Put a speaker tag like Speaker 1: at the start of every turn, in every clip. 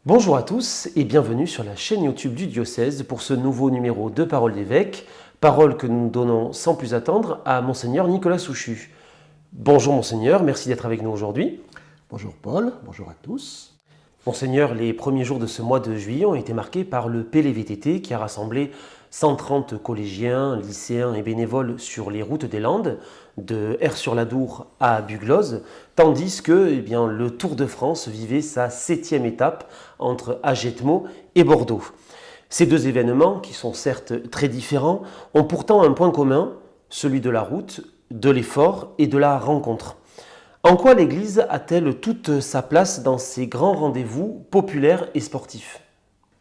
Speaker 1: Bonjour à tous et bienvenue sur la chaîne YouTube du diocèse pour ce nouveau numéro de Parole d'évêque, parole que nous donnons sans plus attendre à Monseigneur Nicolas Souchu. Bonjour Monseigneur, merci d'être avec nous aujourd'hui.
Speaker 2: Bonjour Paul, bonjour à tous.
Speaker 1: Monseigneur, les premiers jours de ce mois de juillet ont été marqués par le PLVTT qui a rassemblé 130 collégiens, lycéens et bénévoles sur les routes des Landes, de Aire-sur-l'Adour à Bugloz, tandis que le Tour de France vivait sa 7e étape entre Agetmo et Bordeaux. Ces deux événements, qui sont certes très différents, ont pourtant un point commun, celui de la route, de l'effort et de la rencontre. En quoi l'Église a-t-elle toute sa place dans ces grands rendez-vous populaires et sportifs?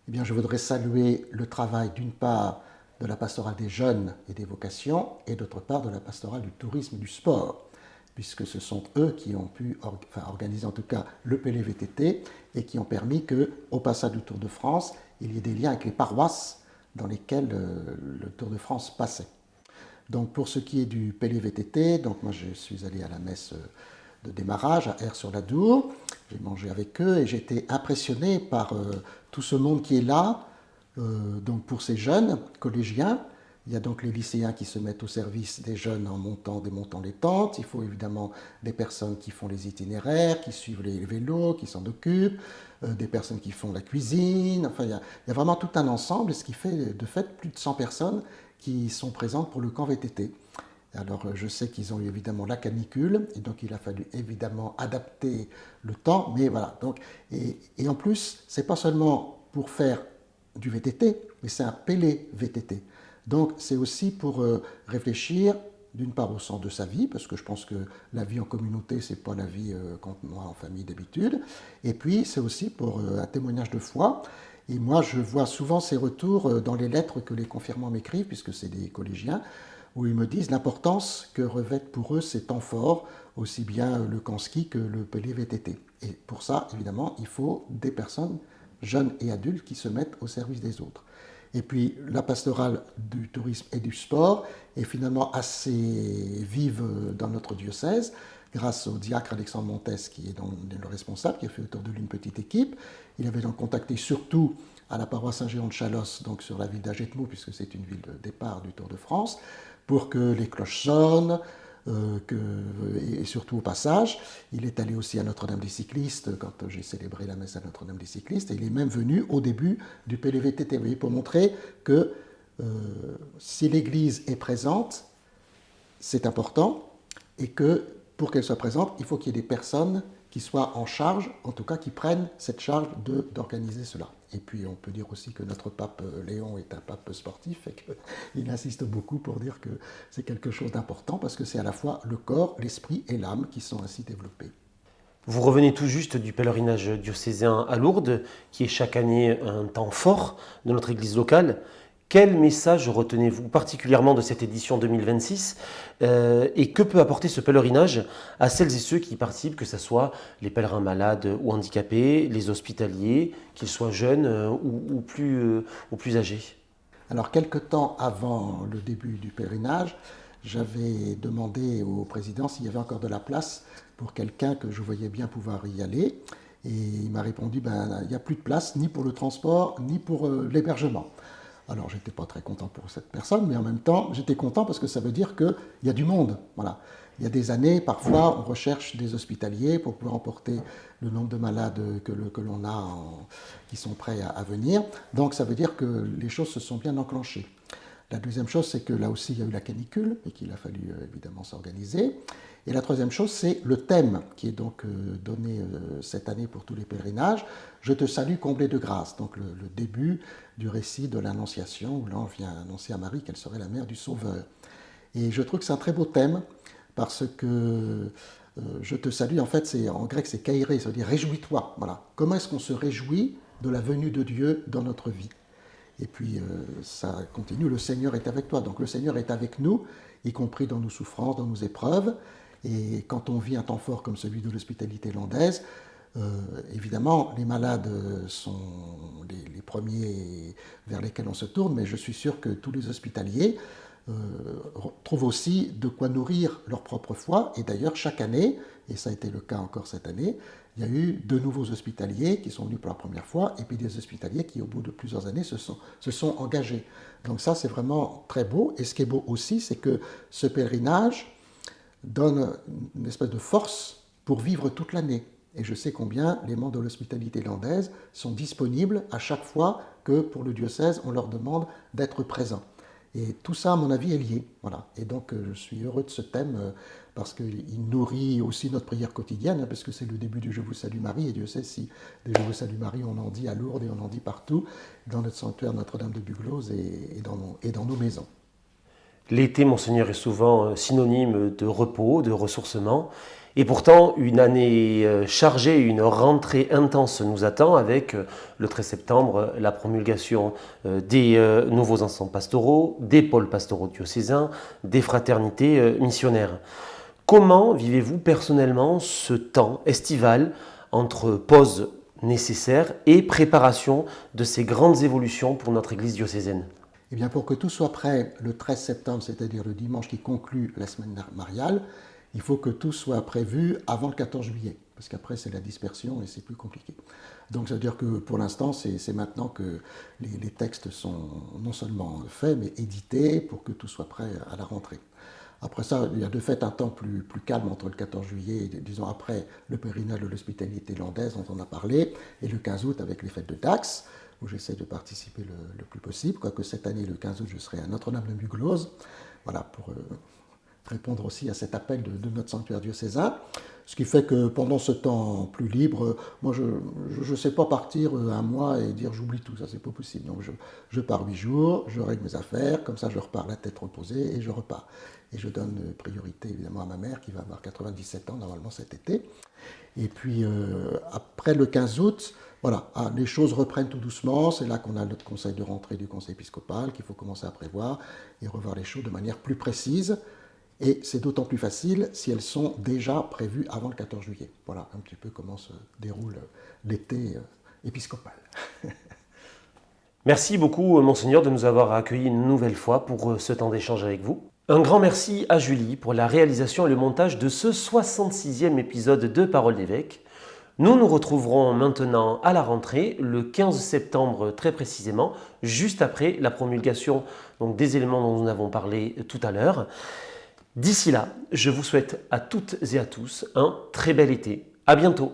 Speaker 2: Eh bien, je voudrais saluer le travail d'une part de la pastorale des jeunes et des vocations et d'autre part de la pastorale du tourisme et du sport, puisque ce sont eux qui ont pu organiser en tout cas le PLVTT et qui ont permis qu'au passage du Tour de France, il y ait des liens avec les paroisses dans lesquelles le Tour de France passait. Donc pour ce qui est du PLVTT, donc moi je suis allé à la messe de démarrage à Aire-sur-l'Adour, j'ai mangé avec eux et j'ai été impressionné par tout ce monde qui est là. Donc pour ces jeunes collégiens, il y a donc les lycéens qui se mettent au service des jeunes en démontant les tentes. Il faut évidemment des personnes qui font les itinéraires, qui suivent les vélos, qui s'en occupent, des personnes qui font la cuisine. Enfin, il y a vraiment tout un ensemble, ce qui fait de fait plus de 100 personnes qui sont présentes pour le camp VTT. Alors je sais qu'ils ont eu évidemment la canicule, et donc il a fallu évidemment adapter le temps, mais voilà. Donc, et en plus, c'est pas seulement pour faire du VTT, mais c'est un Pélé VTT. Donc c'est aussi pour réfléchir d'une part au sens de sa vie, parce que je pense que la vie en communauté, c'est pas la vie quand moi en famille d'habitude, et puis c'est aussi pour un témoignage de foi. Et moi, je vois souvent ces retours dans les lettres que les confirmants m'écrivent, puisque c'est des collégiens, où ils me disent l'importance que revêtent pour eux ces temps forts, aussi bien le camp ski que le Pelé VTT. Et pour ça, évidemment, il faut des personnes jeunes et adultes qui se mettent au service des autres. Et puis la pastorale du tourisme et du sport est finalement assez vive dans notre diocèse, grâce au diacre Alexandre Montes, qui est donc le responsable, qui a fait autour de lui une petite équipe. Il avait donc contacté surtout à la paroisse Saint-Géant de Chalosse, donc sur la ville d'Agetmo, puisque c'est une ville de départ du Tour de France, pour que les cloches sonnent, et surtout au passage. Il est allé aussi à Notre-Dame des Cyclistes quand j'ai célébré la messe à Notre-Dame des Cyclistes, et il est même venu au début du PLVTT, vous voyez, pour montrer que si l'Église est présente, c'est important, et que pour qu'elle soit présente, il faut qu'il y ait des personnes qui soient en charge, en tout cas qui prennent cette charge d'organiser cela. Et puis on peut dire aussi que notre pape Léon est un pape sportif et qu'il insiste beaucoup pour dire que c'est quelque chose d'important parce que c'est à la fois le corps, l'esprit et l'âme qui sont ainsi développés.
Speaker 1: Vous revenez tout juste du pèlerinage diocésain à Lourdes, qui est chaque année un temps fort de notre église locale. Quel message retenez-vous particulièrement de cette édition 2026 et que peut apporter ce pèlerinage à celles et ceux qui y participent, que ce soit les pèlerins malades ou handicapés, les hospitaliers, qu'ils soient jeunes ou plus âgés?
Speaker 2: Alors, quelque temps avant le début du pèlerinage, j'avais demandé au président s'il y avait encore de la place pour quelqu'un que je voyais bien pouvoir y aller. Et il m'a répondu, ben, il n'y a plus de place ni pour le transport, ni pour l'hébergement. Alors, j'étais pas très content pour cette personne, mais en même temps, j'étais content parce que ça veut dire qu'il y a du monde. Voilà. Il y a des années, parfois, on recherche des hospitaliers pour pouvoir emporter le nombre de malades que l'on a qui sont prêts à venir. Donc, ça veut dire que les choses se sont bien enclenchées. La deuxième chose, c'est que là aussi, il y a eu la canicule et qu'il a fallu évidemment s'organiser. Et la troisième chose, c'est le thème qui est donc donné cette année pour tous les pèlerinages. Je te salue comblé de grâce. Donc le début du récit de l'Annonciation où l'ange vient annoncer à Marie qu'elle serait la mère du Sauveur. Et je trouve que c'est un très beau thème parce que je te salue, en fait, en grec, c'est kairé, ça veut dire réjouis-toi. Voilà. Comment est-ce qu'on se réjouit de la venue de Dieu dans notre vie? Et puis ça continue, le Seigneur est avec toi. Donc le Seigneur est avec nous, y compris dans nos souffrances, dans nos épreuves. Et quand on vit un temps fort comme celui de l'hospitalité landaise, évidemment, les malades sont les premiers vers lesquels on se tourne, mais je suis sûr que tous les hospitaliers trouvent aussi de quoi nourrir leur propre foi. Et d'ailleurs, chaque année, et ça a été le cas encore cette année, il y a eu de nouveaux hospitaliers qui sont venus pour la première fois, et puis des hospitaliers qui, au bout de plusieurs années, se sont engagés. Donc ça, c'est vraiment très beau. Et ce qui est beau aussi, c'est que ce pèlerinage donne une espèce de force pour vivre toute l'année. Et je sais combien les membres de l'hospitalité landaise sont disponibles à chaque fois que, pour le diocèse, on leur demande d'être présents. Et tout ça, à mon avis, est lié. Voilà. Et donc, je suis heureux de ce thème parce qu'il nourrit aussi notre prière quotidienne, hein, parce que c'est le début du Je vous salue Marie. Et Dieu sait si des Je vous salue Marie, on en dit à Lourdes et on en dit partout, dans notre sanctuaire Notre-Dame de Buglose et dans nos maisons.
Speaker 1: L'été, Monseigneur, est souvent synonyme de repos, de ressourcement. Et pourtant, une année chargée, une rentrée intense nous attend avec le 13 septembre la promulgation des nouveaux ensembles pastoraux, des pôles pastoraux diocésains, des fraternités missionnaires. Comment vivez-vous personnellement ce temps estival entre pause nécessaire et préparation de ces grandes évolutions pour notre Église diocésaine ?
Speaker 2: Eh bien, pour que tout soit prêt le 13 septembre, c'est-à-dire le dimanche qui conclut la semaine mariale, il faut que tout soit prévu avant le 14 juillet, parce qu'après c'est la dispersion et c'est plus compliqué. Donc ça veut dire que pour l'instant, c'est maintenant que les textes sont non seulement faits, mais édités pour que tout soit prêt à la rentrée. Après ça, il y a de fait un temps plus calme entre le 14 juillet, disons après le pèlerinage de l'hospitalité landaise dont on a parlé, et le 15 août avec les fêtes de Dax, où j'essaie de participer le plus possible, quoique cette année, le 15 août, je serai à Notre-Dame de Buglose, voilà, pour répondre aussi à cet appel de notre sanctuaire diocésain. Ce qui fait que pendant ce temps plus libre, moi je ne sais pas partir un mois et dire j'oublie tout, ça c'est pas possible. Donc je pars 8 jours, je règle mes affaires, comme ça je repars la tête reposée et je repars. Et je donne priorité évidemment à ma mère qui va avoir 97 ans normalement cet été. Et puis après le 15 août, voilà, les choses reprennent tout doucement. C'est là qu'on a notre conseil de rentrée du conseil épiscopal qu'il faut commencer à prévoir et revoir les choses de manière plus précise. Et c'est d'autant plus facile si elles sont déjà prévues avant le 14 juillet. Voilà un petit peu comment se déroule l'été épiscopal.
Speaker 1: Merci beaucoup, Monseigneur, de nous avoir accueillis une nouvelle fois pour ce temps d'échange avec vous. Un grand merci à Julie pour la réalisation et le montage de ce 66e épisode de Parole d'évêque. Nous nous retrouverons maintenant à la rentrée, le 15 septembre très précisément, juste après la promulgation donc, des éléments dont nous avons parlé tout à l'heure. D'ici là, je vous souhaite à toutes et à tous un très bel été. À bientôt.